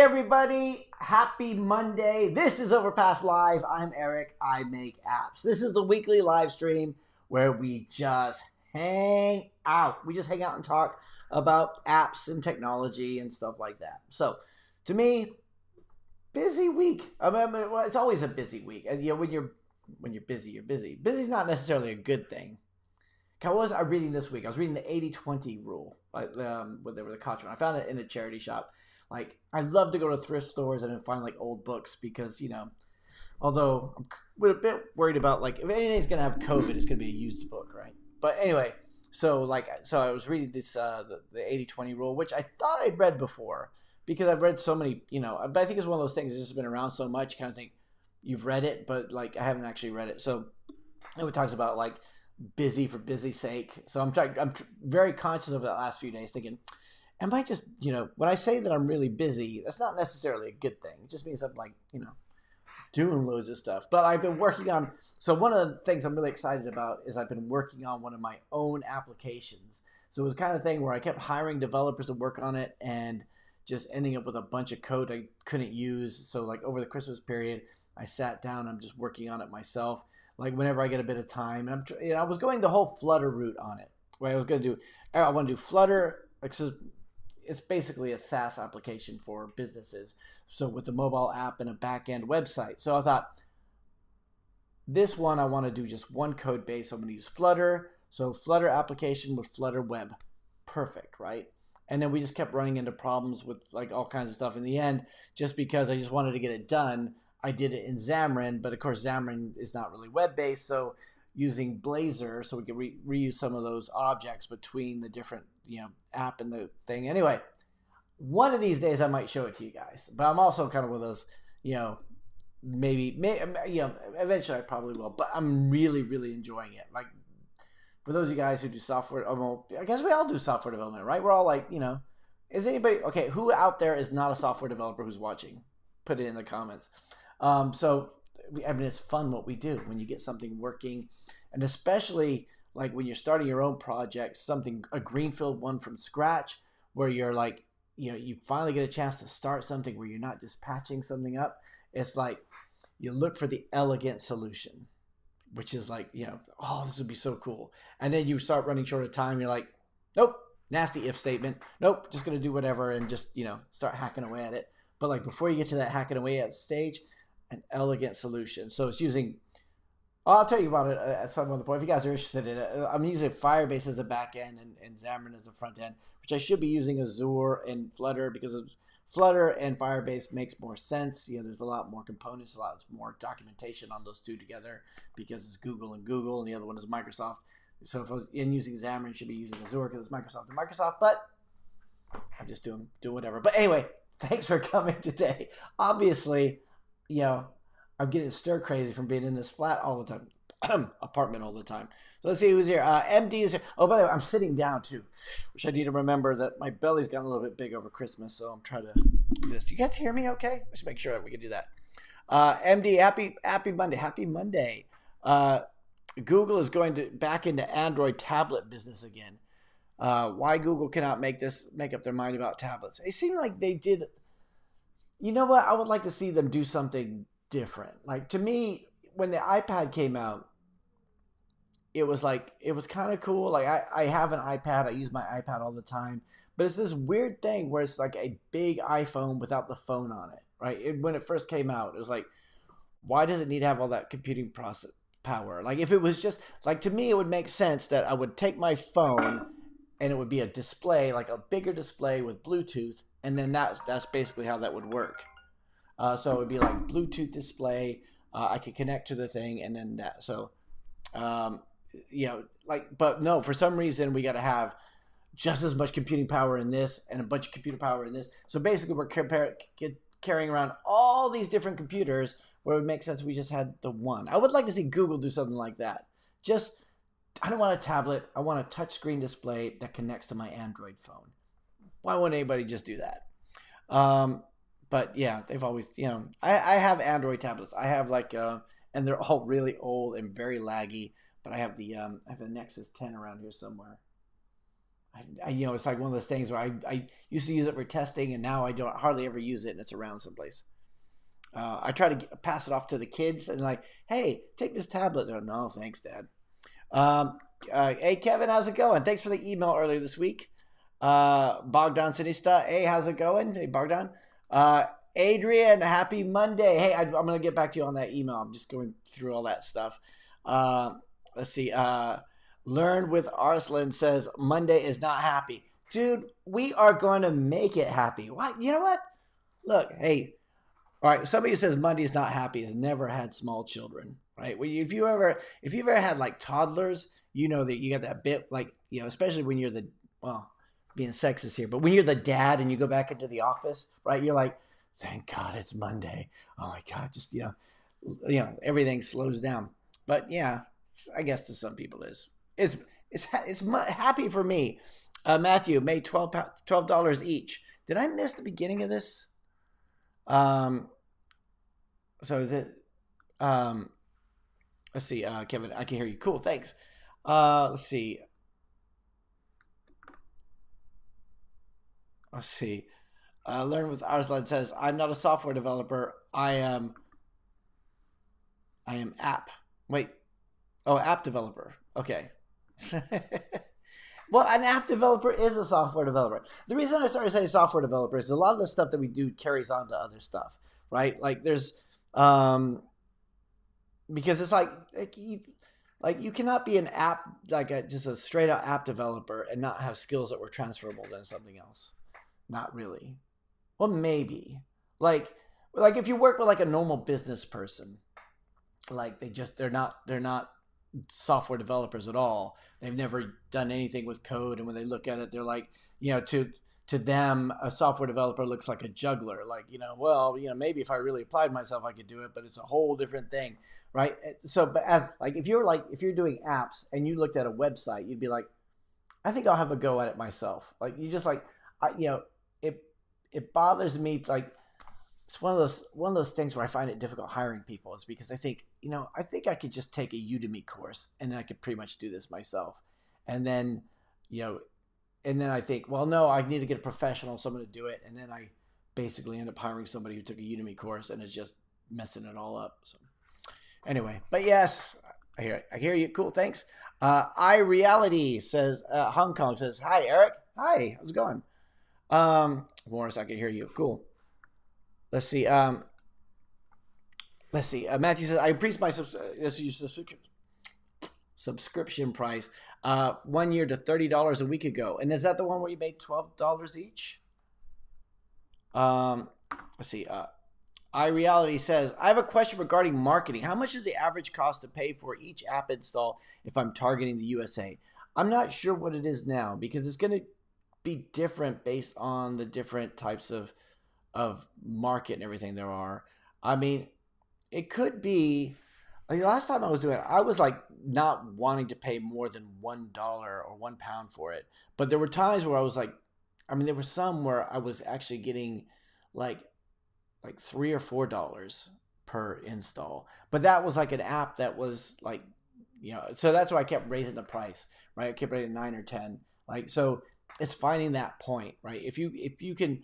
everybody, happy Monday. This is Overpass Live. I'm Eric, I make apps. This is the weekly live stream where we just hang out. We just hang out and talk about apps and technology and stuff like that. So, to me, busy week. I mean, well, it's always a busy week. And, you know, when you're busy, you're busy. Busy's not necessarily a good thing. What was I reading this week? I was reading the 80-20 rule, whatever the Koch one. I found it in a charity shop. Like, I love to go to thrift stores and find like old books because, you know, although I'm a bit worried about like if anything's gonna have COVID, it's gonna be a used book, right? But anyway, so I was reading this the 80-20 rule, which I thought I'd read before because I've read so many, you know, but I think it's one of those things that's just been around so much, you kind of think you've read it, but like I haven't actually read it. So it talks about like busy for busy's sake. So I'm very conscious of that last few days, thinking, am I just, you know, when I say that I'm really busy, that's not necessarily a good thing. It just means I'm like, you know, doing loads of stuff. But I've been working on, so one of the things I'm really excited about is I've been working on one of my own applications. So it was the kind of thing where I kept hiring developers to work on it and just ending up with a bunch of code I couldn't use. So like over the Christmas period, I sat down, I'm just working on it myself. Like whenever I get a bit of time, and I was going the whole Flutter route on it. Where I want to do Flutter. It's basically a SaaS application for businesses. So with a mobile app and a back-end website. So I thought, this one I want to do just one code base. I'm going to use Flutter. So Flutter application with Flutter web. Perfect, right? And then we just kept running into problems with like all kinds of stuff. In the end, just because I just wanted to get it done, I did it in Xamarin, but of course Xamarin is not really web-based, so using Blazor, so we can reuse some of those objects between the different, you know, app and the thing. Anyway, one of these days I might show it to you guys, but I'm also kind of one of those, you know, maybe you know, eventually I probably will, but I'm really, really enjoying it. Like, for those of you guys who do software, I guess we all do software development, right? We're all like, you know, is anybody, okay, who out there is not a software developer who's watching? Put it in the comments. So, I mean, it's fun what we do when you get something working, and especially like when you're starting your own project, a greenfield one from scratch, where you're like, you know, you finally get a chance to start something where you're not just patching something up. It's like you look for the elegant solution, which is like, you know, oh, this would be so cool. And then you start running short of time. You're like, nope, nasty if statement. Nope, just going to do whatever and just, you know, start hacking away at it. But like before you get to that hacking away at stage, an elegant solution. So it's using, I'll tell you about it at some other point. If you guys are interested in it, I'm using Firebase as the back end and Xamarin as the front end, which I should be using Azure and Flutter because of Flutter and Firebase makes more sense. You know, there's a lot more components, a lot more documentation on those two together because it's Google and the other one is Microsoft. So if I was using Xamarin, I should be using Azure because it's Microsoft and Microsoft, but I'm just doing whatever. But anyway, thanks for coming today. Obviously, you know, I'm getting stir crazy from being in this flat all the time, apartment all the time. So let's see who's here. MD is here. Oh, by the way, I'm sitting down too, which I need to remember that my belly's gotten a little bit big over Christmas, so I'm trying to do this. You guys hear me okay? Let's make sure that we can do that. MD, happy Monday. Happy Monday. Google is going to back into Android tablet business again. Why Google cannot make up their mind about tablets. It seemed like they did. You know what? I would like to see them do something different. Like, to me, when the iPad came out, it was kind of cool. Like, I have an iPad. I use my iPad all the time. But it's this weird thing where it's like a big iPhone without the phone on it, right? When it first came out, it was like, why does it need to have all that computing process power? Like, if it was just, like, to me, it would make sense that I would take my phone and it would be a display, like a bigger display with Bluetooth, and then that's basically how that would work. So it would be like Bluetooth display. I could connect to the thing, and then that. So, you know, like, but no, for some reason we got to have just as much computing power in this and a bunch of computer power in this. So basically, we're carrying around all these different computers where it would make sense if we just had the one. I would like to see Google do something like that. I don't want a tablet. I want a touchscreen display that connects to my Android phone. Why wouldn't anybody just do that? But yeah, they've always, you know, I have Android tablets. I have like, and they're all really old and very laggy. But I have the Nexus 10 around here somewhere. it's like one of those things where I used to use it for testing, and now I don't hardly ever use it, and it's around someplace. I try to pass it off to the kids and like, hey, take this tablet. They're like, no, thanks, Dad. Hey, Kevin, how's it going? Thanks for the email earlier this week. Bogdan Sinista, hey, how's it going? Hey, Bogdan. Adrian, happy Monday. Hey, I'm going to get back to you on that email. I'm just going through all that stuff. Let's see. Learn with Arslan says Monday is not happy. Dude, we are going to make it happy. What? You know what? Look, hey, all right. Somebody who says Monday is not happy has never had small children, right? Well, if you've ever had like toddlers, you know that you got that bit like, especially when you're being sexist here, but when you're the dad and you go back into the office, right? You're like, thank God it's Monday. Oh my God, just everything slows down. But yeah, I guess to some people it's happy for me. Matthew made $12 each. Did I miss the beginning of this? So is it? Let's see, Kevin, I can hear you. Cool, thanks. Let's see. Learn with Arslan says, I'm not a software developer. I am app. Wait. Oh, app developer. Okay. Well, an app developer is a software developer. The reason I started saying software developer is a lot of the stuff that we do carries on to other stuff, right? Like there's, because it's like you cannot be an app, just a straight out app developer and not have skills that were transferable to something else. Not really. Well, maybe. Like if you work with like a normal business person, like they're not software developers at all. They've never done anything with code, and when they look at it, they're like, to them, a software developer looks like a juggler. Like, maybe if I really applied myself, I could do it, but it's a whole different thing, right? So, but if you're doing apps and you looked at a website, you'd be like, I think I'll have a go at it myself. Like you just like, it bothers me. Like it's one of those things where I find it difficult hiring people is because I think I could just take a Udemy course and then I could pretty much do this myself. And then, I think, well, no, I need to get a professional, someone to do it. And then I basically end up hiring somebody who took a Udemy course and is just messing it all up. So anyway, but yes, I hear you. Cool. Thanks. iReality says, Hong Kong says, hi, Eric. Hi, how's it going? Morris, I can hear you. Cool. Let's see. Matthew says, I increased my subscription price 1 year to $30 a week ago. And is that the one where you made $12 each? Let's see. iReality says, I have a question regarding marketing. How much is the average cost to pay for each app install if I'm targeting the USA? I'm not sure what it is now because it's going to be different based on the different types of market and everything there are. I mean, it could be, like last time I was doing it, I was like not wanting to pay more than $1 or £1 for it. But there were times where I was like, there were some where I was actually getting like $3 or $4 per install. But that was like an app that was like, so that's why I kept raising the price, right? I kept raising 9 or 10. Like, so it's finding that point, right? If you can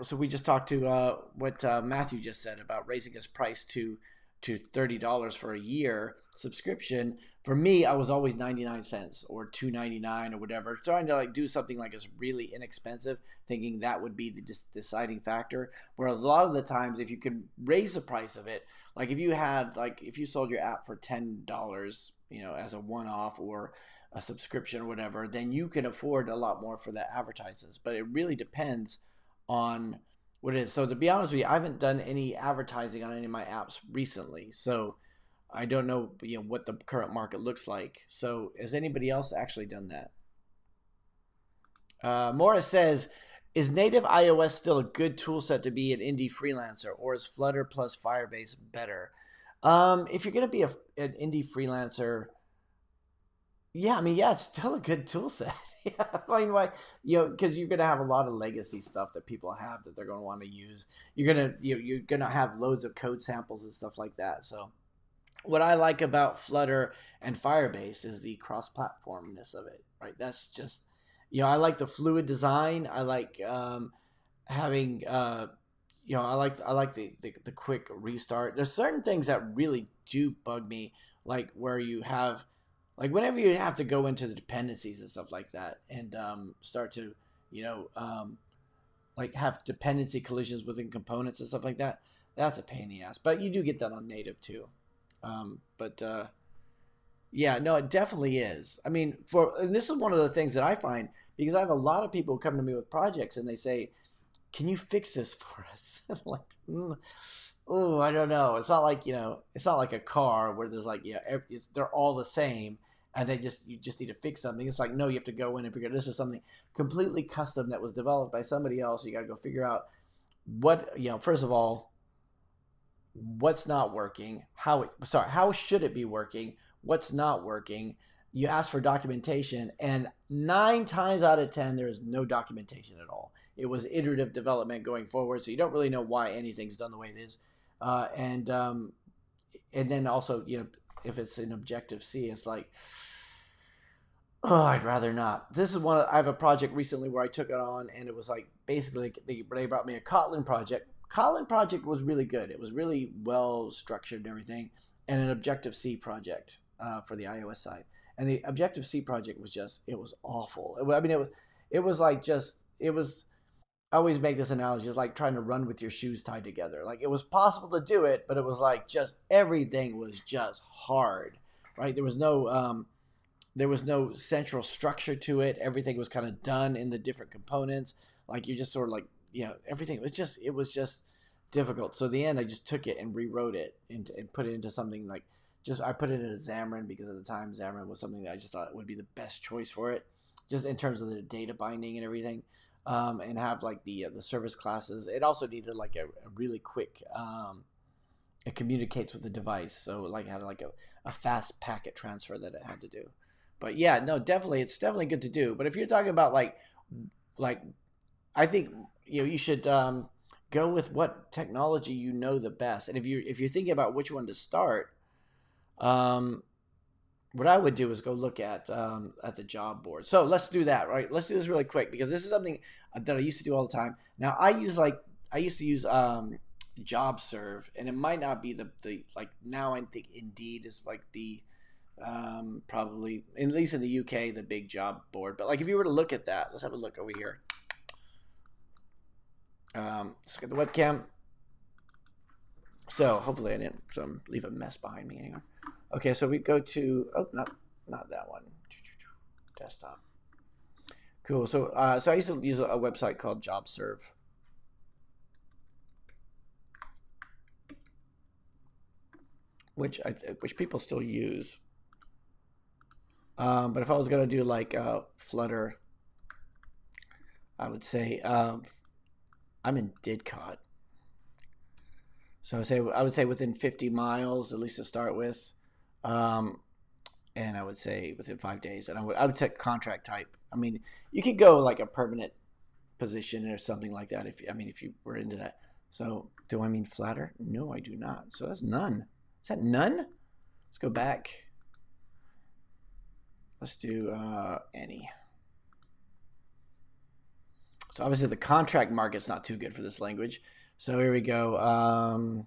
so we just talked to what Matthew just said about raising his price to $30 for a year subscription. For me, I was always 99 cents or $2.99 or whatever, trying to do something like it's really inexpensive, thinking that would be the deciding factor. Whereas a lot of the times, if you could raise the price of it, like if you sold your app for $10, as a one-off or a subscription or whatever, then you can afford a lot more for the advertisers. But it really depends on what it is. So to be honest with you, I haven't done any advertising on any of my apps recently. So I don't know, what the current market looks like. So has anybody else actually done that? Morris says, is native iOS still a good tool set to be an indie freelancer, or is Flutter plus Firebase better? If you're going to be an indie freelancer, yeah, it's still a good tool set. Why? Because you're gonna have a lot of legacy stuff that people have that they're gonna want to use. You're gonna have loads of code samples and stuff like that. So, what I like about Flutter and Firebase is the cross-platformness of it. Right? That's just I like the fluid design. I like having I like the quick restart. There's certain things that really do bug me, like where you have like whenever you have to go into the dependencies and stuff like that, and start to you know like have dependency collisions within components and stuff like that. That's a pain in the ass, but you do get that on native too. But yeah, no, it definitely is. I mean, and this is one of the things that I find, because I have a lot of people come to me with projects and they say, "Can you fix this for us?" Like, oh, I don't know. It's not like it's not like a car where there's like they're all the same, and you just need to fix something. It's like, no, you have to go in and figure this is something completely custom that was developed by somebody else. You got to go figure out what first of all, what's not working, how should it be working, what's not working. You ask for documentation, and 9 times out of 10 there is no documentation at all. It was iterative development going forward, so you don't really know why anything's done the way it is. And then also, if it's in Objective C, it's like, oh, I'd rather not. This is I have a project recently where I took it on, and it was like basically they brought me a Kotlin project. Kotlin project was really good. It was really well structured and everything, and an Objective C project for the iOS side. And the Objective C project was it was awful. I mean, it was like I always make this analogy. It's like trying to run with your shoes tied together. Like, it was possible to do it, but it was like everything was just hard, right? There was no central structure to it. Everything was kind of done in the different components. Like, you just sort of like, everything it was just difficult. So in the end, I just took it and rewrote it and put it into something like, I put it in a Xamarin, because at the time Xamarin was something that I just thought would be the best choice for it, just in terms of the data binding and everything, and have like the service classes. It also needed like a really quick, it communicates with the device, so like had like a fast packet transfer that it had to do. But yeah, no, definitely, it's definitely good to do. But if you're talking about like I think you should go with what technology the best. And if you're thinking about which one to start, what I would do is go look at the job board. So let's do that, right? Let's do this really quick, because this is something that I used to do all the time. Now I used to use JobServe, and it might not be the like, now I think Indeed is like the probably, at least in the UK, the big job board. But like, if you were to look at that, let's have a look over here. Let's look at the webcam. So hopefully I didn't leave a mess behind me anywhere. Okay, so we go to, not that one, desktop. Cool. So I used to use a website called JobServe. Which people still use. But if I was gonna do like Flutter, I would say I'm in Didcot. So I would say within 50 miles, at least to start with. And I would say within 5 days. And I would take contract type. I mean, you could go like a permanent position or something like that if you were into that. So do I mean Flatter? No, I do not. So that's none. Is that none? Let's go back. Let's do any. So obviously the contract market's not too good for this language. So here we go.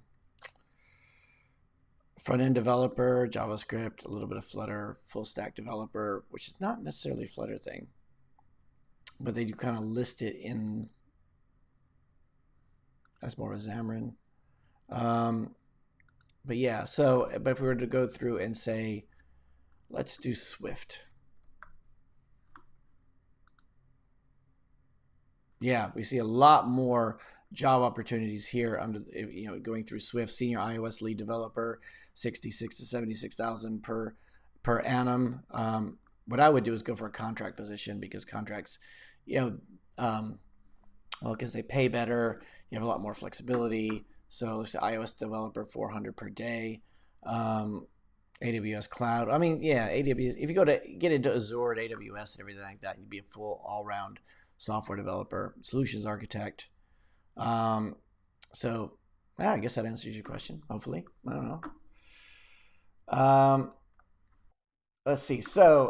Front-end developer, JavaScript, a little bit of Flutter, full stack developer, which is not necessarily a Flutter thing, but they do kind of list it in, that's more of a Xamarin. But yeah, but if we were to go through and say, let's do Swift. Yeah, we see a lot more job opportunities here under, going through Swift. Senior iOS lead developer, 66 to 76,000 per annum. What I would do is go for a contract position, because contracts, because they pay better. You have a lot more flexibility. So it's iOS developer, 400 per day. AWS cloud. I mean, yeah, AWS. If you get into Azure and AWS and everything like that, you'd be a full all-round software developer, solutions architect. So yeah, I guess that answers your question. Hopefully, I don't know. Let's see. So,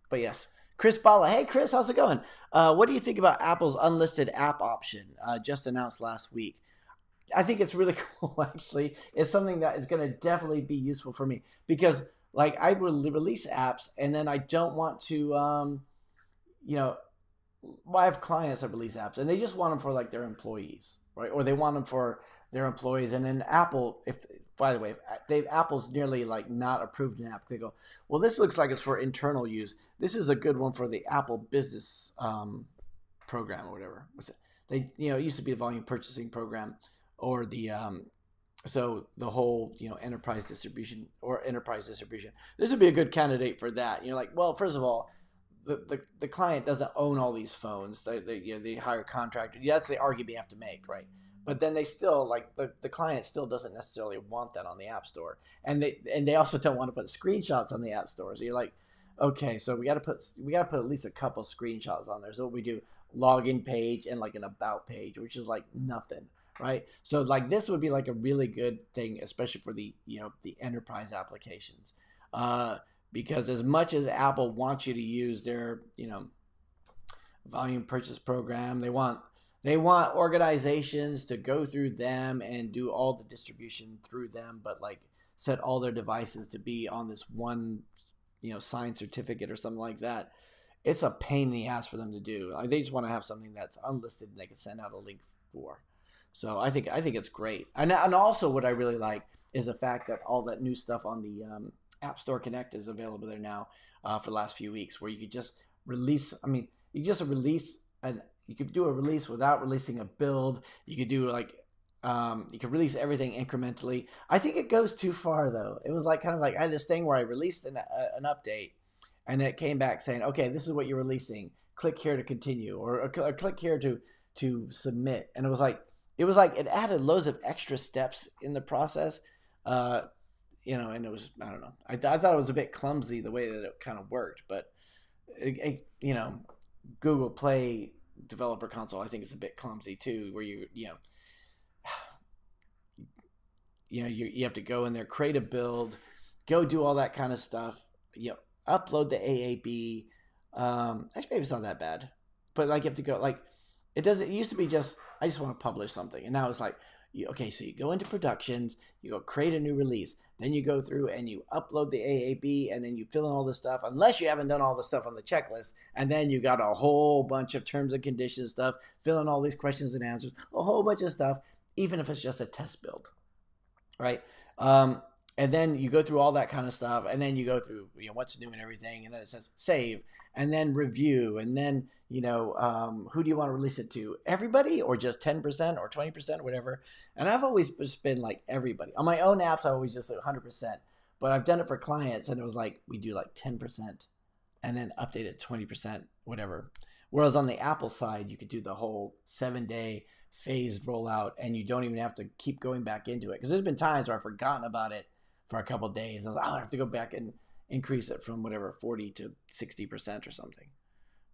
but yes, Chris Bala. Hey, Chris, how's it going? What do you think about Apple's unlisted app option just announced last week? I think it's really cool, actually. It's something that is going to definitely be useful for me because, like, I will release apps and then I don't want to, you know, well, I have clients that release apps and they just want them for like their employees, right? Or they want them for their employees. And then Apple, if by the way, Apple's nearly like not approved an app. They go, well, this looks like it's for internal use. This is a good one for the Apple business program or whatever. What's it? They, it used to be the volume purchasing program or the so the whole enterprise distribution or enterprise distribution. This would be a good candidate for that. Like, well, first of all, the client doesn't own all these phones. They hire a contractor. Yeah, that's the argument you have to make, right? But then they still like the client still doesn't necessarily want that on the App Store, and they also don't want to put screenshots on the App Store. So you're like, okay, so we got to put at least a couple screenshots on there. So what we do, login page and like an about page, which is like nothing, right? So like this would be like a really good thing, especially for the the enterprise applications. Because as much as Apple wants you to use their, volume purchase program, they want organizations to go through them and do all the distribution through them, but like set all their devices to be on this one, signed certificate or something like that. It's a pain in the ass for them to do. They just want to have something that's unlisted and they can send out a link for. So I think it's great. And also what I really like is the fact that all that new stuff on the App Store Connect is available there now for the last few weeks, where you could just release. I mean, you just release you could do a release without releasing a build. You could do like you could release everything incrementally. I think it goes too far though. It was like kind of like I had this thing where I released an update, and it came back saying, okay, this is what you're releasing. Click here to continue, or click here to submit. And it was like it added loads of extra steps in the process. And it was, I don't know. I thought it was a bit clumsy the way that it kind of worked, but Google Play Developer Console, I think is a bit clumsy too, where you have to go in there, create a build, go do all that kind of stuff, upload the AAB. Actually, maybe it's not that bad, but like you have to go like it used to be just I just want to publish something, and now it's like. Okay, so you go into productions, you go create a new release, then you go through and you upload the AAB, and then you fill in all this stuff, unless you haven't done all the stuff on the checklist, and then you got a whole bunch of terms and conditions stuff, fill in all these questions and answers, a whole bunch of stuff, even if it's just a test build, right? And then you go through all that kind of stuff, and then you go through what's new and everything, and then it says save, and then review, and then who do you want to release it to? Everybody, or just 10% or 20%, whatever. And I've always just been like everybody. On my own apps, I always just say 100%, but I've done it for clients, and it was like we do like 10%, and then update it 20%, whatever. Whereas on the Apple side, you could do the whole 7-day phased rollout, and you don't even have to keep going back into it. Because there's been times where I've forgotten about it for a couple of days. I was like, I have to go back and increase it from whatever 40 to 60% or something.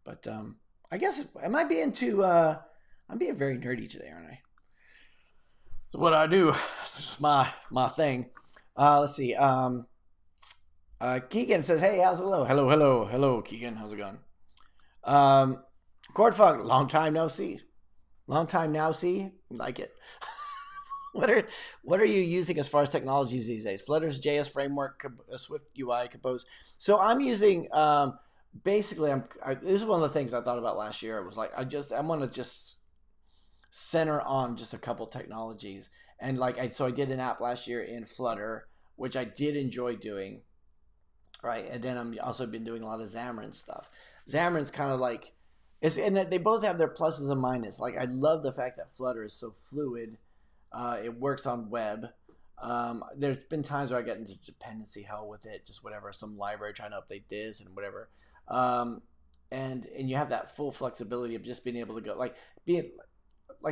But I guess am I being too? I'm being very nerdy today, aren't I? So what I do, this is my thing. Let's see. Keegan says, "Hey, hello, Keegan, how's it going?" Cord Funk, long time no see. Like it. What are you using as far as technologies these days? Flutter's JS framework, Swift UI, Compose. So I'm using basically. This is one of the things I thought about last year. It was like I'm gonna just center on just a couple technologies, and like I did an app last year in Flutter, which I did enjoy doing, right? And then I'm also been doing a lot of Xamarin stuff. Xamarin's kind of like and they both have their pluses and minuses. Like I love the fact that Flutter is so fluid. It works on web. There's been times where I get into dependency hell with it, just whatever, some library trying to update this and whatever. And you have that full flexibility of just being able to go like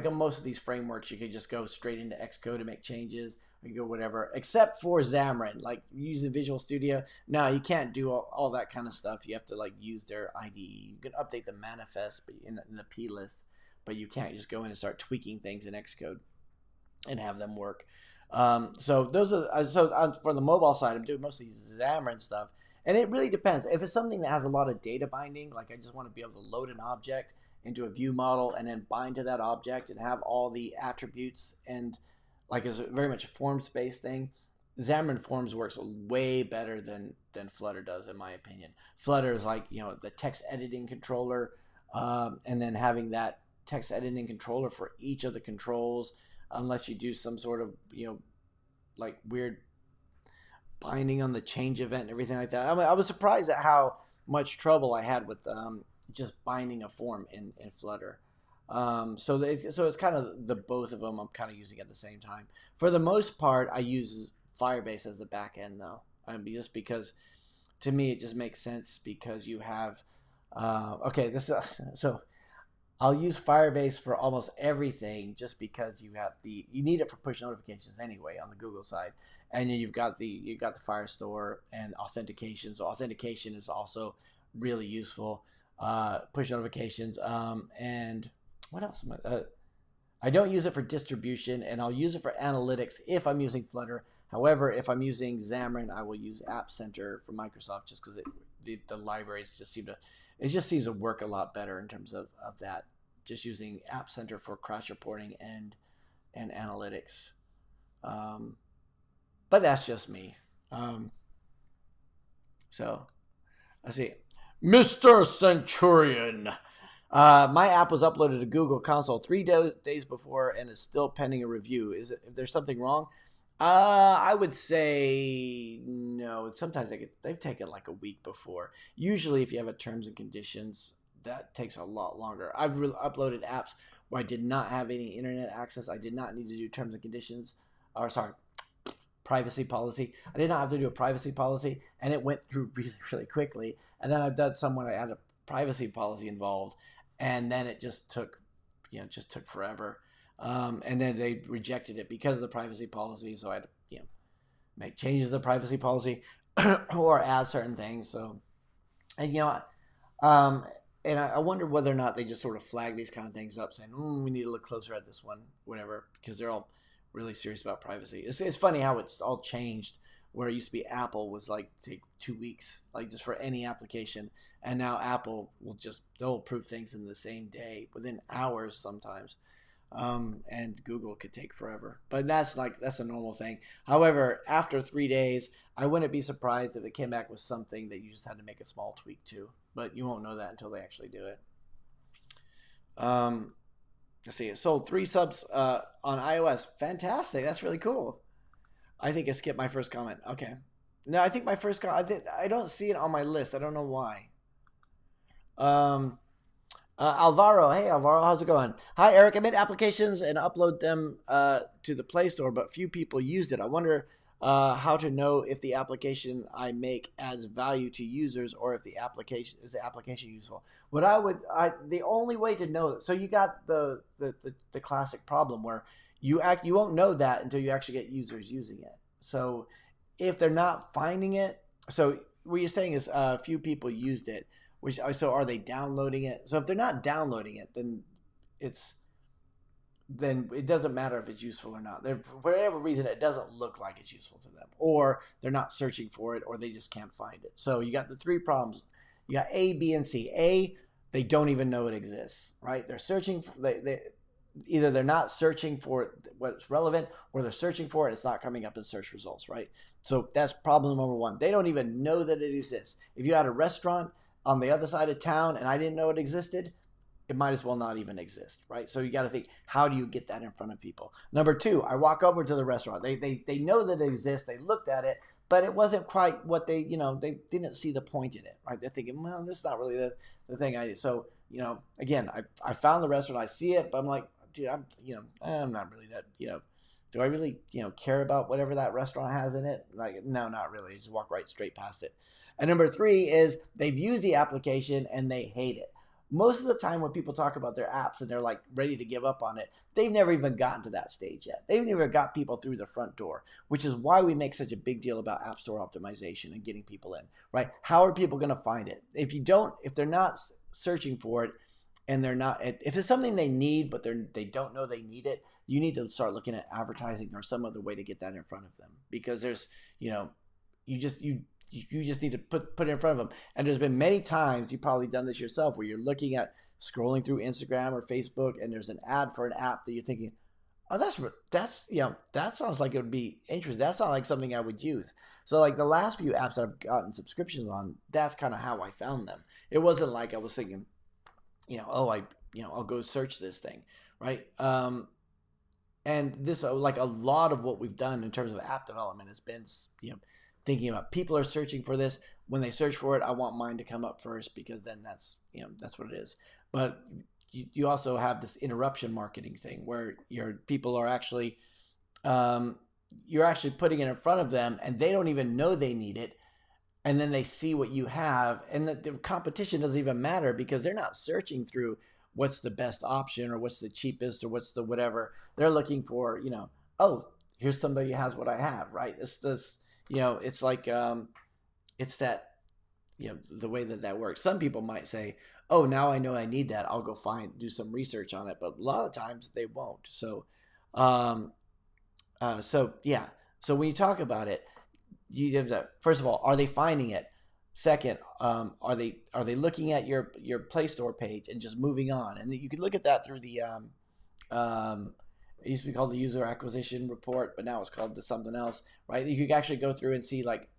on most of these frameworks, you could just go straight into Xcode and make changes. You can go whatever, except for Xamarin, like using Visual Studio. No, you can't do all that kind of stuff. You have to like use their IDE. You can update the manifest in the P list, but you can't just go in and start tweaking things in Xcode and have them work. So those are for the mobile side. I'm doing mostly Xamarin stuff, And it really depends. If it's something that has a lot of data binding, like I just want to be able to load an object into a view model and then bind to that object and have all the attributes, and like it's very much a forms-based thing, Xamarin Forms works way better than Flutter does, in my opinion. Flutter is like, the text editing controller, and then having that text editing controller for each of the controls, unless you do some sort of, like weird binding on the change event and everything like that. I mean, I was surprised at how much trouble I had with just binding a form in Flutter. So it's kind of the both of them I'm kind of using at the same time. For the most part, I use Firebase as the back end though, just because to me it just makes sense, because you have so I'll use Firebase for almost everything, just because you need it for push notifications anyway on the Google side, and then you've got the Firestore and authentication. So authentication is also really useful. Push notifications, and what else am I don't use it for distribution, and I'll use it for analytics if I'm using Flutter. However, if I'm using Xamarin, I will use App Center for Microsoft, just because the libraries just seems to work a lot better in terms of that. Just using App Center for crash reporting and analytics. But that's just me. So let's see. Mr. Centurion. My app was uploaded to Google Console 3 days before and is still pending a review. If there's something wrong? I would say no. Sometimes they've taken like a week before. Usually, if you have a terms and conditions, that takes a lot longer. I've uploaded apps where I did not have any internet access. I did not need to do terms and conditions, privacy policy. I did not have to do a privacy policy, and it went through really, really quickly. And then I've done some where I had a privacy policy involved, and then it just took forever. And then they rejected it because of the privacy policy. So I had to, make changes to the privacy policy or add certain things. So, and and I wonder whether or not they just sort of flag these kind of things up, saying, we need to look closer at this one, whatever, because they're all really serious about privacy. It's funny how it's all changed, where it used to be Apple was like take 2 weeks, like just for any application. And now Apple they'll approve things in the same day, within hours sometimes. And Google could take forever, but that's a normal thing. However, after 3 days, I wouldn't be surprised if it came back with something that you just had to make a small tweak to, but you won't know that until they actually do it. Let's see. It sold 3 subs on iOS. Fantastic. That's really cool. I think I skipped my first comment. Okay. No, I think my first comment, I don't see it on my list. I don't know why. Alvaro, hey Alvaro, how's it going? Hi Eric, I made applications and upload them to the Play Store, but few people used it. I wonder how to know if the application I make adds value to users, or if the application is useful. The only way to know, so you got the classic problem where you won't know that until you actually get users using it. So if they're not finding it, so what you're saying is few people used it. So are they downloading it? So if they're not downloading it, then it doesn't matter if it's useful or not. For whatever reason, it doesn't look like it's useful to them, or they're not searching for it, or they just can't find it. So you got the 3 problems. You got A, B, and C. A, they don't even know it exists, right? They're searching for, either they're not searching for what's relevant, or they're searching for it, it's not coming up in search results, right? So that's problem number 1. They don't even know that it exists. If you had a restaurant on the other side of town and I didn't know it existed, it might as well not even exist, right? So you got to think, how do you get that in front of people? Number 2, I walk over to the restaurant. They know that it exists. They looked at it, but it wasn't quite what they didn't see the point in it, right? They're thinking, well, this is not really the thing I did. So, again, I found the restaurant, I see it, but I'm like, dude, I'm not really that, do I really, care about whatever that restaurant has in it? Like, no, not really. Just walk straight past it. And number 3 is they've used the application and they hate it. Most of the time when people talk about their apps and they're like ready to give up on it, they've never even gotten to that stage yet. They've never got people through the front door, which is why we make such a big deal about App Store optimization and getting people in, right? How are people going to find it? If they're not searching for it, and if it's something they need, but they don't know they need it, you need to start looking at advertising or some other way to get that in front of them, because there's, you just need to put it in front of them. And there's been many times, you've probably done this yourself, where you're looking at scrolling through Instagram or Facebook, and there's an ad for an app that you're thinking, oh, that sounds like it would be interesting. That sounds like something I would use. So like the last few apps that I've gotten subscriptions on, that's kind of how I found them. It wasn't like I was thinking, I'll go search this thing, right? And this, like a lot of what we've done in terms of app development has been, thinking about people are searching for this. When they search for it, I want mine to come up first, because then that's what it is. But you also have this interruption marketing thing where your people are actually, you're actually putting it in front of them and they don't even know they need it. And then they see what you have, and the competition doesn't even matter, because they're not searching through what's the best option or what's the cheapest or what's the whatever. They're looking for, oh, here's somebody who has what I have, right? It's like, it's that, the way that works. Some people might say, oh, now I know I need that, I'll go do some research on it. But a lot of times they won't. So, So when you talk about it, you have to, first of all, are they finding it? Second, are they looking at your Play Store page and just moving on? And you could look at that through the it used to be called the user acquisition report, but now it's called something else, right? You could actually go through and see, like,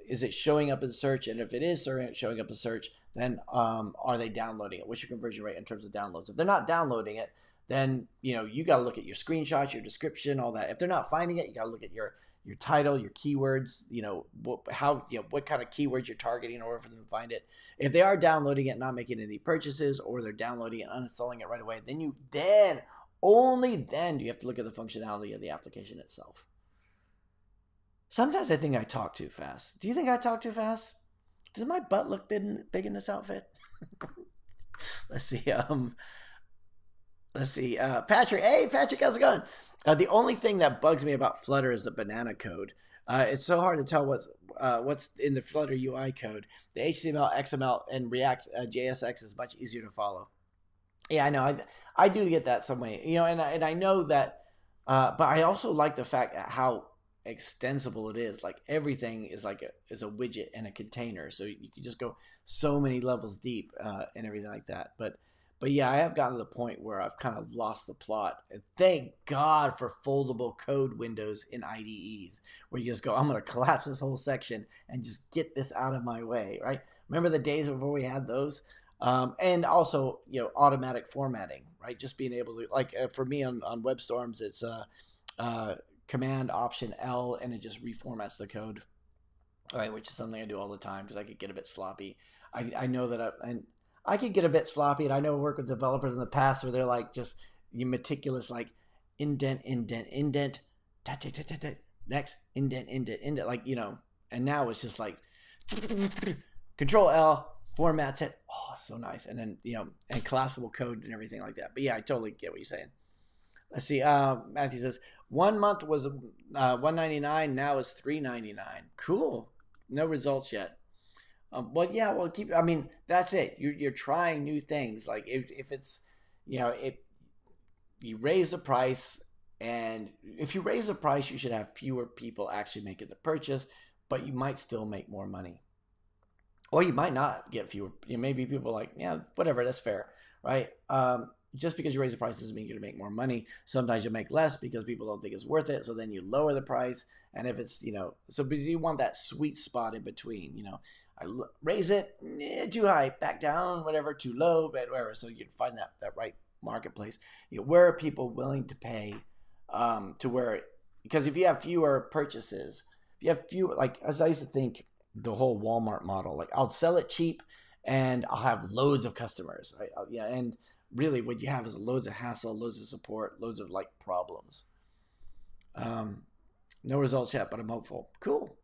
is it showing up in search? And if it is showing up in search, then are they downloading it? What's your conversion rate in terms of downloads? If they're not downloading it, then you got to look at your screenshots, your description, all that. If they're not finding it, you got to look at your title, your keywords, what kind of keywords you're targeting in order for them to find it. If they are downloading it, not making any purchases, or they're downloading it and uninstalling it right away, then only then do you have to look at the functionality of the application itself. Sometimes I think I talk too fast. Do you think I talk too fast? Does my butt look big in this outfit? Let's see. Patrick. Hey, Patrick, how's it going? The only thing that bugs me about Flutter is the banana code. It's so hard to tell what's in the Flutter UI code. The HTML, XML, and React JSX is much easier to follow. Yeah, I know. I do get that some way. And I know that. But I also like the fact how extensible it is. Like, everything is a widget and a container, so you can just go so many levels deep and everything like that. But yeah, I have gotten to the point where I've kind of lost the plot. And thank God for foldable code windows in IDEs, where you just go, I'm going to collapse this whole section and just get this out of my way, right? Remember the days before we had those? And also, automatic formatting, right? Just being able to, like, for me on WebStorms, it's Command Option L, and it just reformats the code, all right, which is something I do all the time because I could get a bit sloppy. I know that I could get a bit sloppy, and I know I work with developers in the past where they're like, just meticulous, like indent, next, indent, like, and now it's just like Control L, formats it. Oh, so nice. And then, and collapsible code and everything like that. But yeah, I totally get what you're saying. Let's see. Matthew says 1 month was $199. Now it's $399. Cool. No results yet. That's it. You're trying new things. Like, if it's, if you raise the price, and if you raise the price, you should have fewer people actually making the purchase, but you might still make more money. Or you might not get fewer. Maybe people are like, yeah, whatever, that's fair, right? Just because you raise the price doesn't mean you're going to make more money. Sometimes you make less because people don't think it's worth it. So then you lower the price. And if it's, but you want that sweet spot in between, I raise it, too high, back down, whatever, too low, but whatever. So you find that right marketplace. Where are people willing to pay because if you have fewer purchases, if you have fewer, like, as I used to think, the whole Walmart model, like, I'll sell it cheap and I'll have loads of customers, right? And really what you have is loads of hassle, loads of support, loads of, like, problems. No results yet, but I'm hopeful. Cool.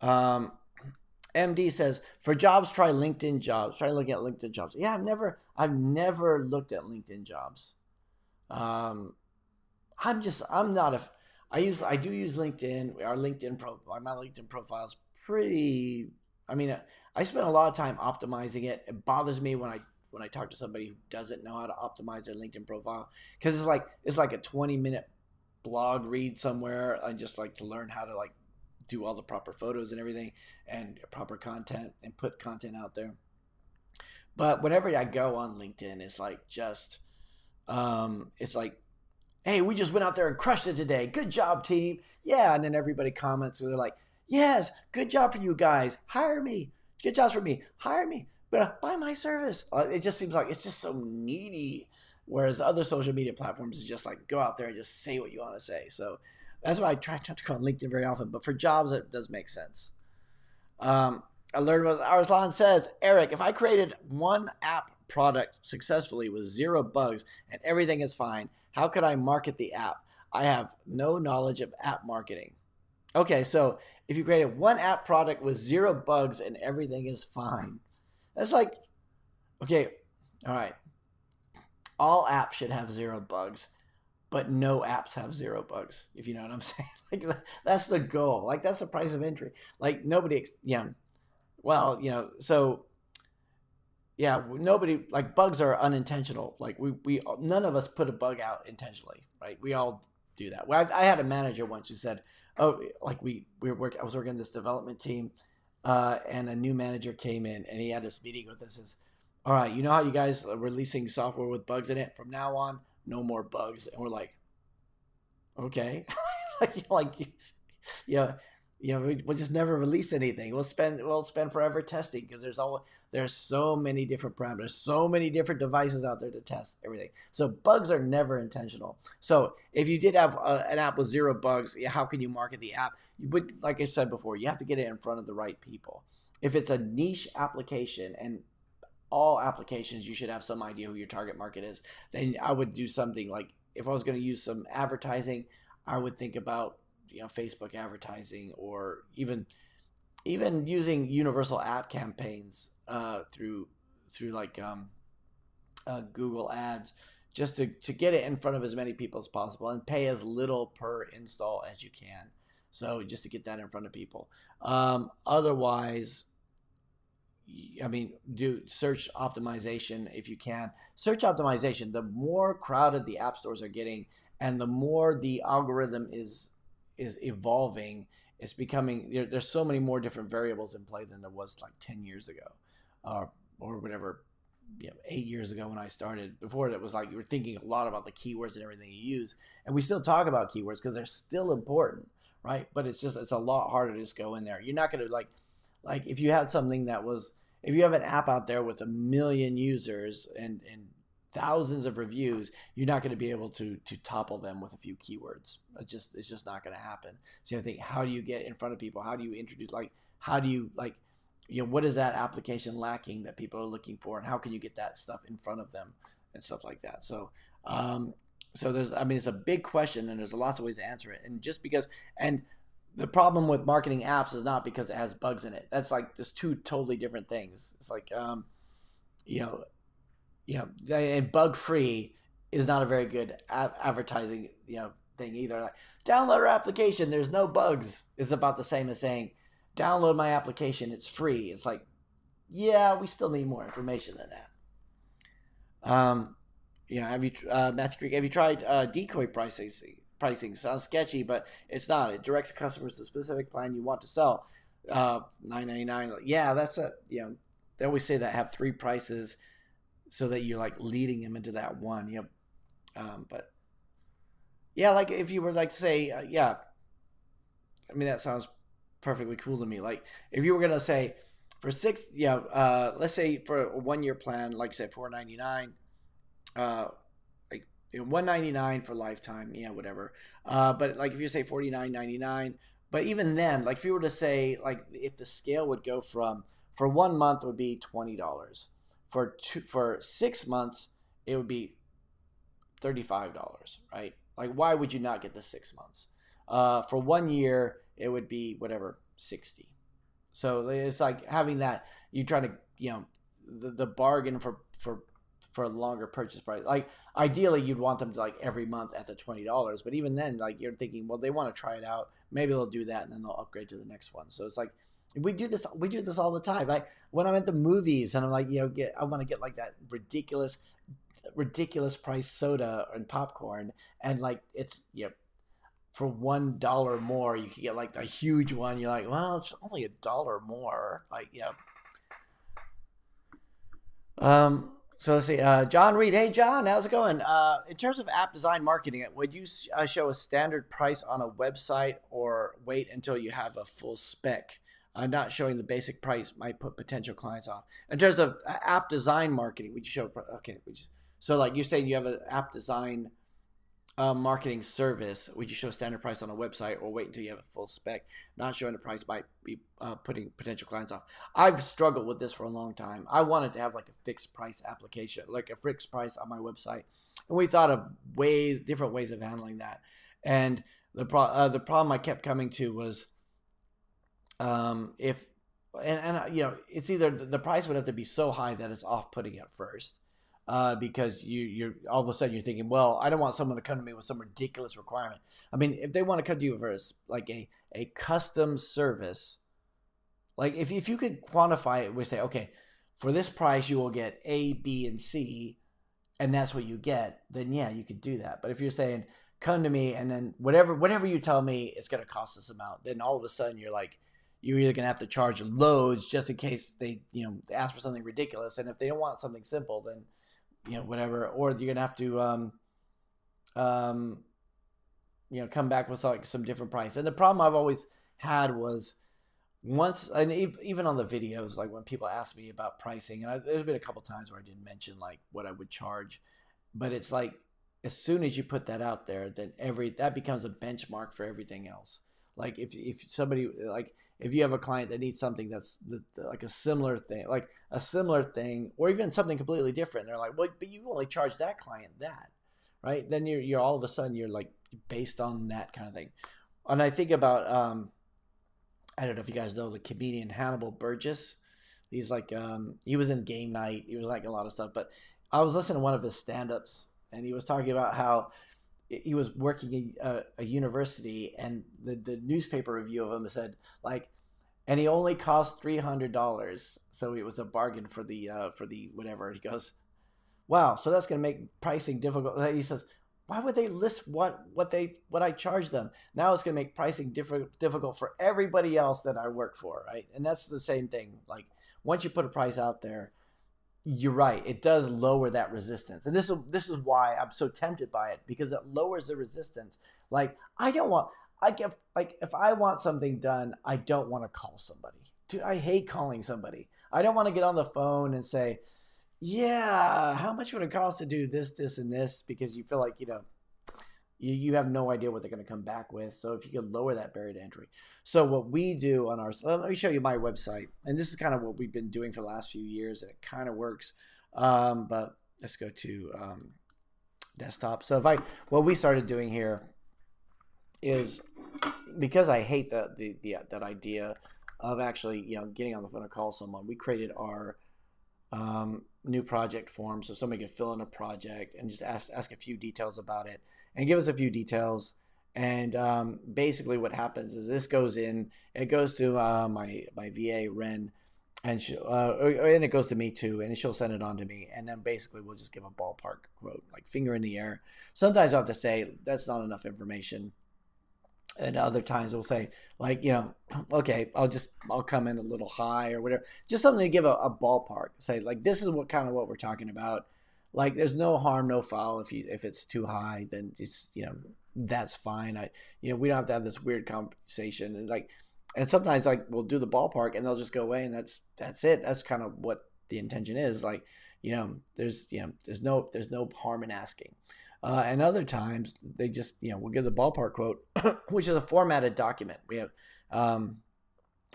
MD says, for jobs, try LinkedIn Jobs. Try looking at LinkedIn Jobs. Yeah, I've never looked at LinkedIn Jobs. I do use LinkedIn. My LinkedIn profile is pretty. I spend a lot of time optimizing it. It bothers me when I talk to somebody who doesn't know how to optimize their LinkedIn profile, because it's like a 20-minute blog read somewhere. I just like to learn how to, like, do all the proper photos and everything and proper content and put content out there. But whenever I go on LinkedIn, it's like just it's like, hey, we just went out there and crushed it today. Good job, team. Yeah. And then everybody comments. So they're like, yes, good job for you guys. Hire me. Good jobs for me. Hire me. But buy my service. It just seems like it's just so needy. Whereas other social media platforms is just like, go out there and just say what you want to say. So that's why I try not to go on LinkedIn very often. But for jobs, it does make sense. I learned what Arslan says. Eric, if I created one app product successfully with 0 bugs and everything is fine, how could I market the app? I have no knowledge of app marketing. Okay, so if you created one app product with 0 bugs and everything is fine, that's like, okay, all right. All apps should have 0 bugs, but no apps have 0 bugs, if you know what I'm saying. Like that's the goal. Like that's the price of entry. Like nobody, well, so yeah, nobody, like bugs are unintentional. Like we none of us put a bug out intentionally, right? We all do that. Well, I had a manager once who said, oh, like I was working in this development team, and a new manager came in and he had this meeting with us. Says, all right, you know how you guys are releasing software with bugs in it? From now on, no more bugs. And we're like, okay, we'll just never release anything. We'll spend forever testing because there's so many different parameters, so many different devices out there to test everything. So bugs are never intentional. So if you did have an app with 0 bugs, how can you market the app? You would, like I said before, you have to get it in front of the right people. If it's a niche application, and all applications, you should have some idea who your target market is, then I would do something like, if I was going to use some advertising, I would think about Facebook advertising, or even using universal app campaigns through like Google Ads, just to get it in front of as many people as possible and pay as little per install as you can. So just to get that in front of people. Otherwise, I mean, do search optimization if you can. Search optimization, the more crowded the app stores are getting and the more the algorithm is evolving, it's becoming, there's so many more different variables in play than there was like 10 years ago, or whatever, 8 years ago when I started. Before that was like, you were thinking a lot about the keywords and everything you use. And we still talk about keywords because they're still important, right? But it's a lot harder to just go in there. You're not going to like if you had something that was, if you have an app out there with 1 million users and thousands of reviews, you're not going to be able to topple them with a few keywords. It's just not going to happen. So you think, how do you get in front of people? How do you introduce, what is that application lacking that people are looking for, and how can you get that stuff in front of them and stuff like that? So, it's a big question, and there's lots of ways to answer it. And just because, and the problem with marketing apps is not because it has bugs in it. That's like just 2 totally different things. It's like, and bug free is not a very good advertising, thing either. Like, download our application, there's no bugs, is about the same as saying, download my application, it's free. It's like, yeah, we still need more information than that. Matthew Creek, have you tried decoy pricing? Pricing sounds sketchy, but it's not. It directs customers to a specific plan you want to sell. $9.99. Yeah, that's they always say that, have 3 prices, so that you're like leading them into that one. But yeah, like if you were like to say, that sounds perfectly cool to me. Like if you were gonna say for 6, let's say for a 1-year plan, like say $4.99, like $199 for lifetime, whatever. But like if you say $49.99, but even then, like if you were to say, like if the scale would go from, for 1 month would be $20. For 6 months, it would be $35, right? Like, why would you not get the 6 months? For 1 year, it would be whatever, $60. So it's like having that, you try to, the bargain for a longer purchase price. Like ideally, you'd want them to like every month at the $20, but even then, like you're thinking, well, they want to try it out. Maybe they'll do that and then they'll upgrade to the next one. So it's like, we do this all the time. Like when I'm at the movies and I'm like, I want to get like that ridiculous price soda and popcorn, and like it's for $1 more, you can get like a huge one. You're like, well, it's only $1 more. Like, so let's see. John Reed. Hey, John, how's it going? In terms of app design marketing, would you show a standard price on a website or wait until you have a full spec? Not showing the basic price might put potential clients off. In terms of app design marketing, would you show, okay, so like you're saying you have an app design marketing service, would you show standard price on a website or wait until you have a full spec? Not showing the price might be putting potential clients off. I've struggled with this for a long time. I wanted to have like a fixed price application, like a fixed price on my website, and we thought of different ways of handling that. And the problem I kept coming to was it's either the price would have to be so high that it's off-putting at first. Because you're all of a sudden you're thinking, well, I don't want someone to come to me with some ridiculous requirement. I mean, if they want to come to you for like a custom service, like if you could quantify it, we say, okay, for this price you will get A, B, and C, and that's what you get, then yeah, you could do that. But if you're saying, come to me and then whatever you tell me, it's going to cost this amount, then all of a sudden you're like, you're either going to have to charge loads just in case they ask for something ridiculous, and if they don't want something simple, then whatever, or you're gonna have to come back with like some different price. And the problem I've always had was and even on the videos, like when people ask me about pricing, and there's been a couple times where I didn't mention like what I would charge, but it's like as soon as you put that out there, then that becomes a benchmark for everything else. Like if somebody, like if you have a client that needs something that's like a similar thing, or even something completely different, they're like, well, but you only charge that client that, right? Then you're all of a sudden you're like based on that kind of thing. And I think about I don't know if you guys know the comedian Hannibal Burgess. He's like he was in Game Night. He was like a lot of stuff, but I was listening to one of his stand-ups, and he was talking about how he was working in a university, and the newspaper review of him said like, and he only cost $300, so it was a bargain for the whatever. He goes, wow, so that's going to make pricing difficult. He says, why would they list what I charge them? Now it's going to make pricing difficult for everybody else that I work for, right? And that's the same thing. Like once you put a price out there, you're right, it does lower that resistance. And this is why I'm so tempted by it, because it lowers the resistance. Like if I want something done, I don't want to call somebody. Dude, I hate calling somebody. I don't want to get on the phone and say, yeah, how much would it cost to do this, and this? Because you feel like, you have no idea what they're going to come back with. So if you could lower that barrier to entry. So what we do on let me show you my website. And this is kind of what we've been doing for the last few years, and it kind of works. But let's go to desktop. So what we started doing here is, because I hate that idea of actually, getting on the phone to call someone, we created our new project form, so somebody can fill in a project and just ask a few details about it and give us a few details. And basically what happens is this goes in, it goes to my VA Ren, and and it goes to me too, and she'll send it on to me, and then basically we'll just give a ballpark quote, like finger in the air. Sometimes I'll have to say that's not enough information, and other times we'll say like, okay, I'll come in a little high or whatever, just something to give a ballpark. Say like, this is what we're talking about. Like there's no harm, no foul. If it's too high, then it's, that's fine. We don't have to have this weird conversation. And sometimes like we'll do the ballpark and they'll just go away, and that's it. That's kind of what the intention is. Like, there's no harm in asking. And other times they just, we'll give the ballpark quote, which is a formatted document. We have,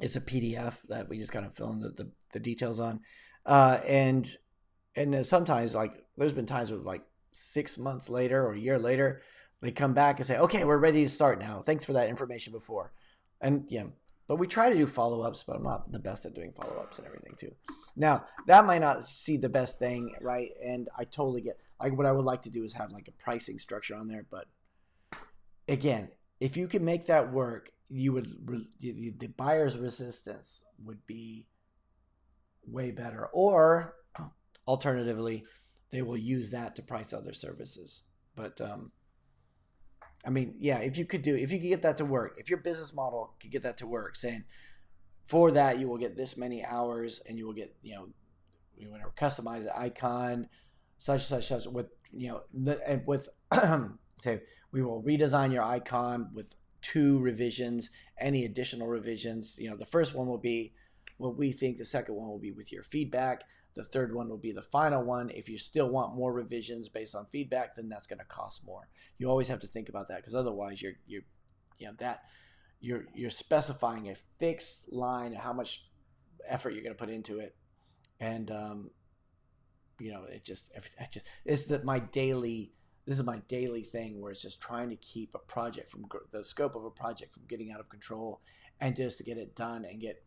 it's a PDF that we just kind of fill in the details on. And sometimes like there's been times where like 6 months later or a year later, they come back and say, okay, we're ready to start now. Thanks for that information before. And but we try to do follow-ups, but I'm not the best at doing follow-ups and everything too. Now, that might not see the best thing, right? And I totally get, like, what I would like to do is have like a pricing structure on there. But again, if you can make that work, the buyer's resistance would be way better. Or alternatively, they will use that to price other services. But I mean, yeah, if you could get that to work, if your business model could get that to work, saying for that you will get this many hours and you will get, we want to customize the icon, such with, and with say we will redesign your icon with 2 revisions, any additional revisions. The first one will be what we think, the second one will be with your feedback, the third one will be the final one. If you still want more revisions based on feedback, then that's going to cost more. You always have to think about that, because otherwise you're specifying a fixed line of how much effort you're going to put into it. And this is my daily thing, where it's just trying to keep a project from the scope of a project from getting out of control, and just to get it done and get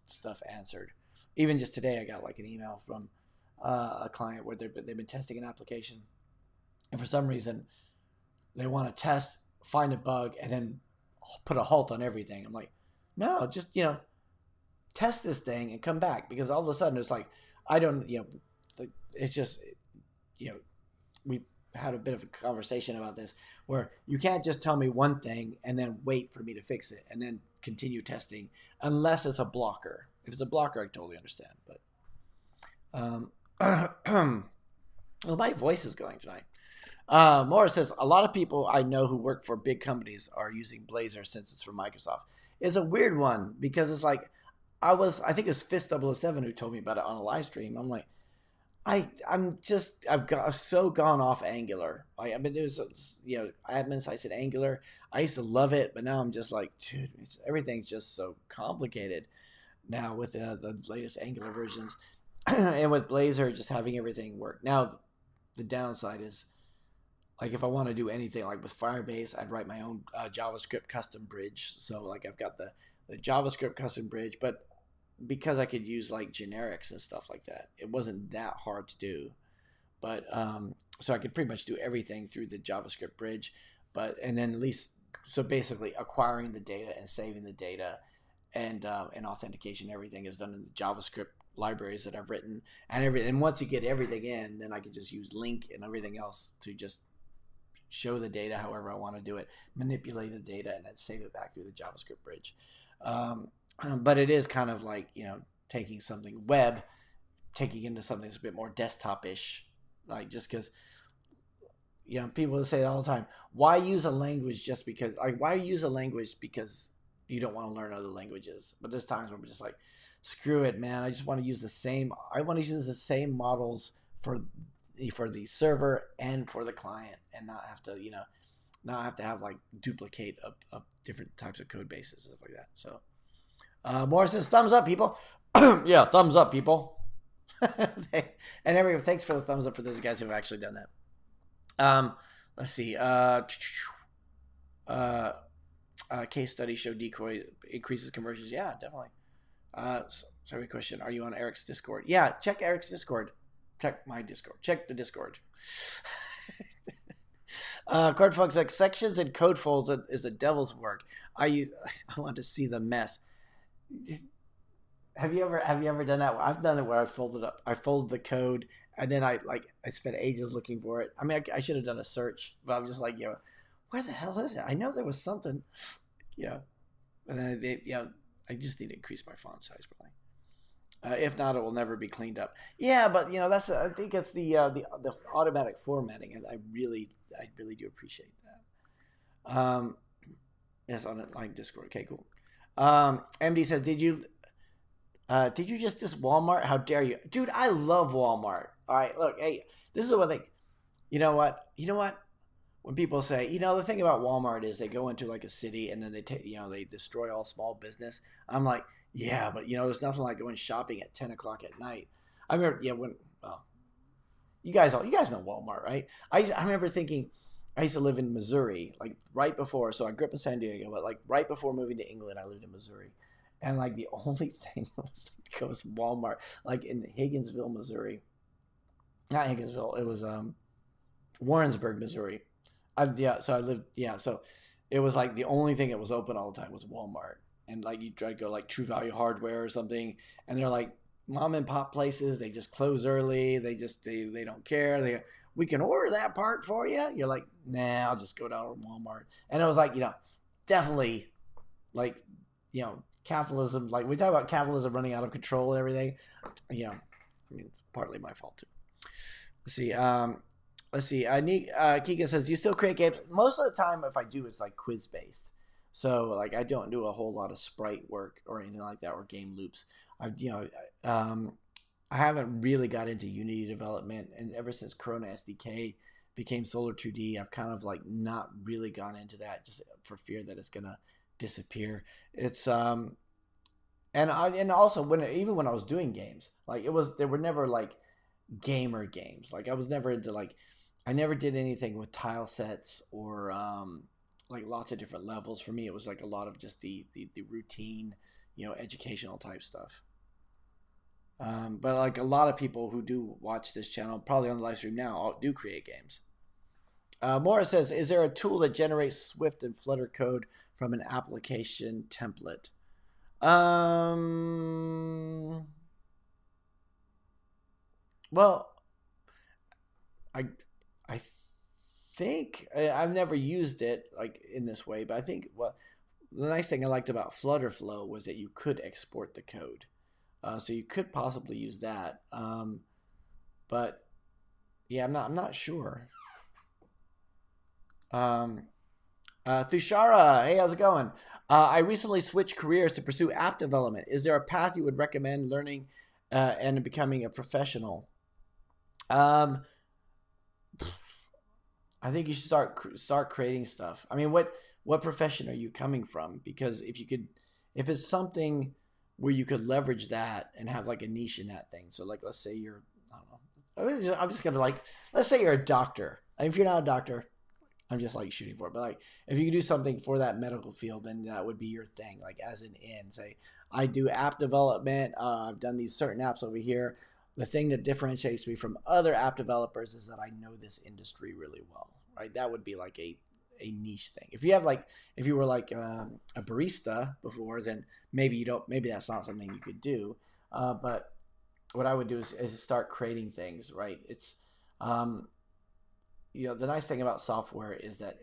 stuff answered. Even just today, I got like an email from a client where they've been testing an application, and for some reason they want to test, find a bug, and then put a halt on everything. I'm like, no, just test this thing and come back, because all of a sudden it's like, I don't, it's just, we had a bit of a conversation about this, where you can't just tell me one thing and then wait for me to fix it and then continue testing, unless it's a blocker. If it's a blocker, I totally understand. But well, my voice is going tonight. Morris says, a lot of people I know who work for big companies are using Blazor since it's from Microsoft. It's a weird one, because it's like, I think it was Fist007 who told me about it on a live stream. I'm like, I've so gone off Angular. I mean, there's, admin sites at Angular. I used to love it, but now I'm just like, dude, everything's just so complicated now with the latest Angular versions. And with Blazor, just having everything work. Now, the downside is, like, if I want to do anything, like with Firebase, I'd write my own JavaScript custom bridge. So, like, I've got the JavaScript custom bridge, but because I could use like generics and stuff like that, it wasn't that hard to do. But so I could pretty much do everything through the JavaScript bridge. And then at least, so basically acquiring the data and saving the data, and authentication, everything is done in the JavaScript libraries that I've written, and once you get everything in, then I can just use link and everything else to just show the data however I want to do it, manipulate the data, and then save it back through the JavaScript bridge. But it is kind of like, taking something web, taking into something that's a bit more desktop-ish, like, just because, people say all the time, why use a language just because, like, why use a language because you don't want to learn other languages? But there's times where we're just like, screw it, man. I just want to use the same models for the server and for the client, and not have to, have like duplicate of different types of code bases and stuff like that. So, Morris says, thumbs up, people. Yeah, thumbs up, people. And everyone, thanks for the thumbs up for those guys who have actually done that. Let's see. Case study show decoy increases conversions. Yeah, definitely. Sorry, question. Are you on Eric's Discord? Yeah, check Eric's Discord. Check my Discord. Check the Discord. Cardfunk's like, sections and code folds is the devil's work. I want to see the mess. Have you ever done that? I've done it where I folded the code, and then I spent ages looking for it. I mean, I should have done a search, but I'm just like, where the hell is it? I know there was something, and then I just need to increase my font size probably. If not, it will never be cleaned up. Yeah, but I think it's the automatic formatting, and I really do appreciate that. Yes, on it, like Discord. Okay, cool. MD says, did you just diss Walmart? How dare you, dude? I love Walmart. All right, look, hey, this is what I think. You know what? When people say, the thing about Walmart is they go into like a city and then they they destroy all small business. I'm like, yeah, but there's nothing like going shopping at 10 o'clock at night. I remember, you guys know Walmart, right? I remember thinking, I used to live in Missouri, like right before. So I grew up in San Diego, but like right before moving to England, I lived in Missouri, and like the only thing was Walmart, like in Higginsville, Missouri. Not Higginsville, it was Warrensburg, Missouri. So it was like the only thing that was open all the time was Walmart. And like you try to go like True Value Hardware or something, and they're like mom and pop places. They just close early. They don't care. we can order that part for you. You're like, nah, I'll just go down to Walmart. And it was like, definitely like, capitalism, like we talk about capitalism running out of control and everything. It's partly my fault too. Let's see. Keegan says, do you still create games? Most of the time, if I do, it's like quiz based. So like I don't do a whole lot of sprite work or anything like that, or game loops. I haven't really got into Unity development, and ever since Corona SDK became Solar 2D, I've kind of like not really gone into that, just for fear that it's gonna disappear. It's and also even when I was doing games, like they were never like gamer games. Like I was never into I never did anything with tile sets or like lots of different levels. For me, it was like a lot of just the routine, educational type stuff. But like a lot of people who do watch this channel, probably on the live stream now, do create games. Morris says, is there a tool that generates Swift and Flutter code from an application template? Well, I think I've never used it like in this way, but I think the nice thing I liked about Flutter Flow was that you could export the code. So you could possibly use that, but yeah, I'm not sure. Thushara, hey, how's it going? I recently switched careers to pursue app development. Is there a path you would recommend learning and becoming a professional? I think you should start creating stuff. I mean, what profession are you coming from? Because if it's something where you could leverage that and have like a niche in that thing. So like, let's say you're, I don't know, I'm just going to let's say you're a doctor. If you're not a doctor, I'm just like shooting for it. But like, if you could do something for that medical field, then that would be your thing. Like as an in, say, I do app development. I've done these certain apps over here. The thing that differentiates me from other app developers is that I know this industry really well, right? That would be like a niche thing. If you were like a barista before, then maybe that's not something you could do. But what I would do is start creating things, right? It's, the nice thing about software is that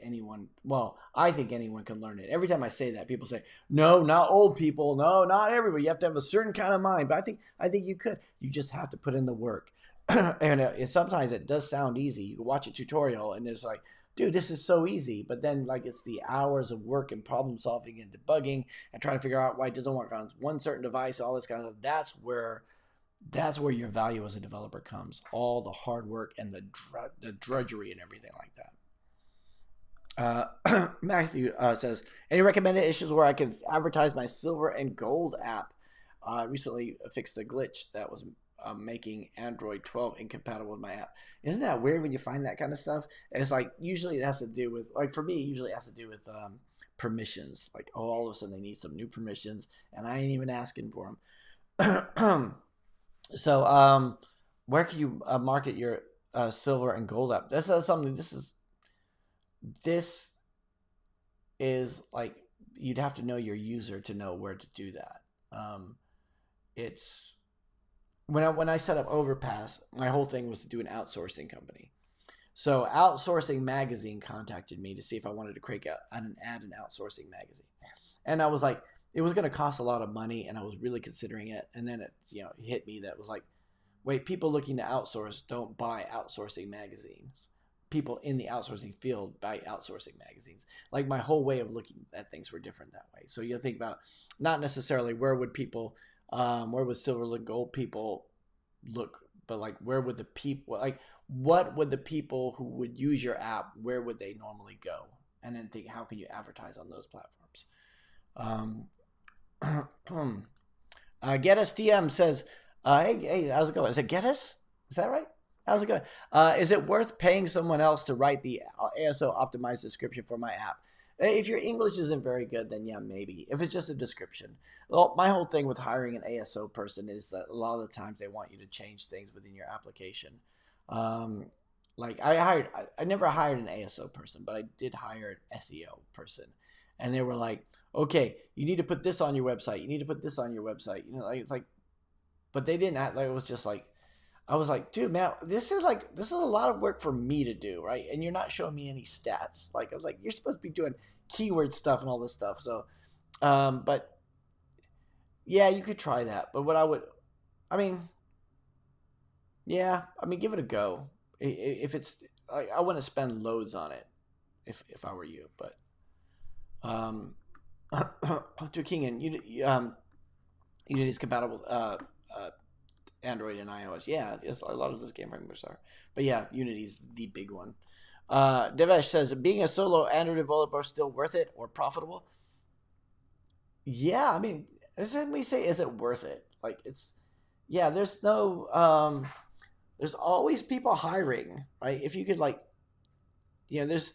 I think anyone can learn it. Every time I say that, people say, no, not old people. No, not everybody. You have to have a certain kind of mind. But I think you could. You just have to put in the work. And sometimes it does sound easy. You can watch a tutorial and it's like, dude, this is so easy. But then like it's the hours of work and problem solving and debugging and trying to figure out why it doesn't work on one certain device, all this kind of stuff. That's where your value as a developer comes. All the hard work and the drudgery and everything like that. Matthew says, any recommended issues where I can advertise my silver and gold app? Recently fixed a glitch that was making Android 12 incompatible with my app. Isn't that weird when you find that kind of stuff? And it's like, usually it has to do with, like for me, usually it has to do with permissions. Like, all of a sudden they need some new permissions and I ain't even asking for them. So, where can you market your silver and gold app? This is something. This is like, you'd have to know your user to know where to do that. It's when I set up Overpass, my whole thing was to do an outsourcing company. So Outsourcing Magazine contacted me to see if I wanted to add an outsourcing magazine, and I was like, it was going to cost a lot of money, and I was really considering it. And then it hit me that was like, wait, people looking to outsource don't buy outsourcing magazines. People in the outsourcing field buy outsourcing magazines. Like my whole way of looking at things were different that way. So you think about not necessarily where would silver and gold people look, but like where would the people, like what would the people who would use your app, where would they normally go? And then think, how can you advertise on those platforms? Geddes DM says, hey, how's it going? Is it Geddes? Is that right? How's it going? Is it worth paying someone else to write the ASO optimized description for my app? If your English isn't very good, then yeah, maybe. If it's just a description. Well, my whole thing with hiring an ASO person is that a lot of the times they want you to change things within your application. Like I never hired an ASO person, but I did hire an SEO person. And they were like, okay, you need to put this on your website. You need to put this on your website. It's like, but they didn't act like, it was just like, I was like, dude, man, this is a lot of work for me to do, right? And you're not showing me any stats. Like I was like, you're supposed to be doing keyword stuff and all this stuff. So, but yeah, you could try that. But I mean, yeah, I mean, give it a go. If it's, I wouldn't spend loads on it if I were you. But to King and Unity is compatible with Android and iOS. Yeah, yes, a lot of those game frameworks are. But yeah, Unity's the big one. Devesh says, being a solo Android developer still worth it or profitable? Yeah, I mean, when we say, is it worth it? Like, it's, yeah, there's no, there's always people hiring, right? If you could, like, there's,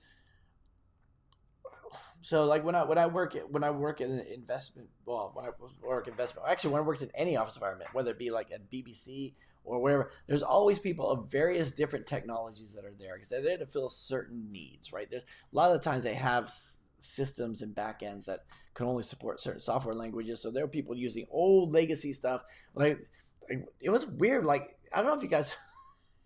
so like when I work in an investment, well, when I work investment, actually when I worked in any office environment, whether it be like at BBC or wherever, there's always people of various different technologies that are there because they're there to fill certain needs, right? There's a lot of the times they have systems and backends that can only support certain software languages. So there are people using old legacy stuff. Like it was weird. Like I don't know if you guys.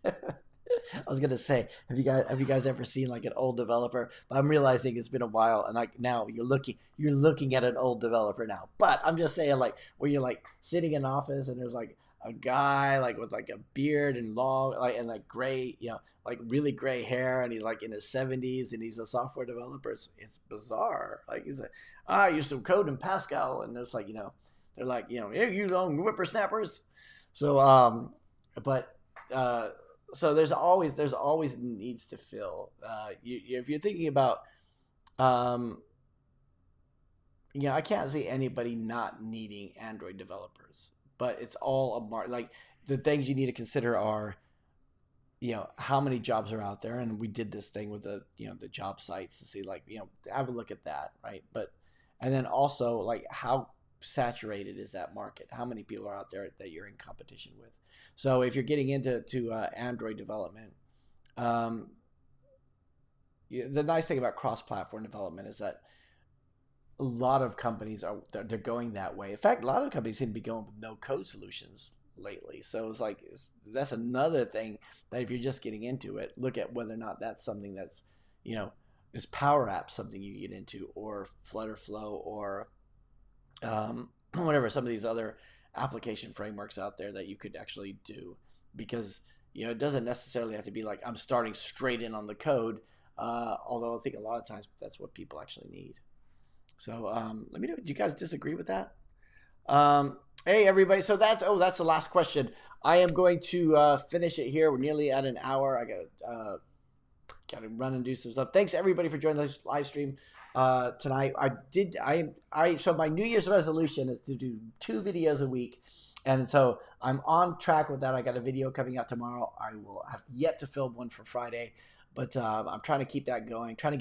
I was gonna say, have you guys ever seen like an old developer? But I'm realizing it's been a while, and like now you're looking at an old developer now. But I'm just saying, like where you're like sitting in an office and there's like a guy like with like a beard and long and like gray, like really gray hair, and he's like in his 70s and he's a software developer. It's bizarre. Like he's like, I used to code in Pascal, and it's like they're like hey, you whippersnappers. So but. So there's always needs to fill. If you're thinking about, I can't see anybody not needing Android developers, but it's all like the things you need to consider are, how many jobs are out there, and we did this thing with the the job sites to see like have a look at that, right? But and then also like how saturated is that market? How many people are out there that you're in competition with? So if you're getting into Android development, the nice thing about cross-platform development is that a lot of companies they're going that way. In fact, a lot of companies seem to be going with no-code solutions lately. So it's like that's another thing that if you're just getting into it, look at whether or not that's something that's is Power Apps something you get into, or Flutter Flow, or whatever, some of these other application frameworks out there that you could actually do, because it doesn't necessarily have to be like I'm starting straight in on the code, although I think a lot of times that's what people actually need. So let me know, do you guys disagree with that? Hey everybody, so that's the last question. I am going to finish it here. We're nearly at an hour. I gotta run and do some stuff. Thanks everybody for joining this live stream tonight. So my New Year's resolution is to do 2 videos a week, and so I'm on track with that. I got a video coming out tomorrow. I will have yet to film one for Friday, but I'm trying to keep that going. Trying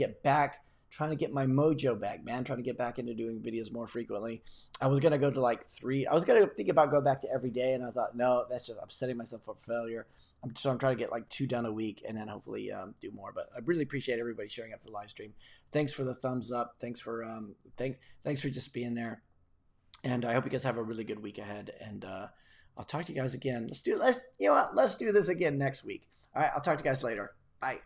to get my mojo back, man. Trying to get back into doing videos more frequently. I was gonna go to like 3. I was gonna think about going back to every day, and I thought, no, I'm setting myself up for failure. I'm trying to get like 2 done a week, and then hopefully do more. But I really appreciate everybody showing up to the live stream. Thanks for the thumbs up. Thanks for thanks for just being there. And I hope you guys have a really good week ahead. And I'll talk to you guys again. Let's do this again next week. All right, I'll talk to you guys later. Bye.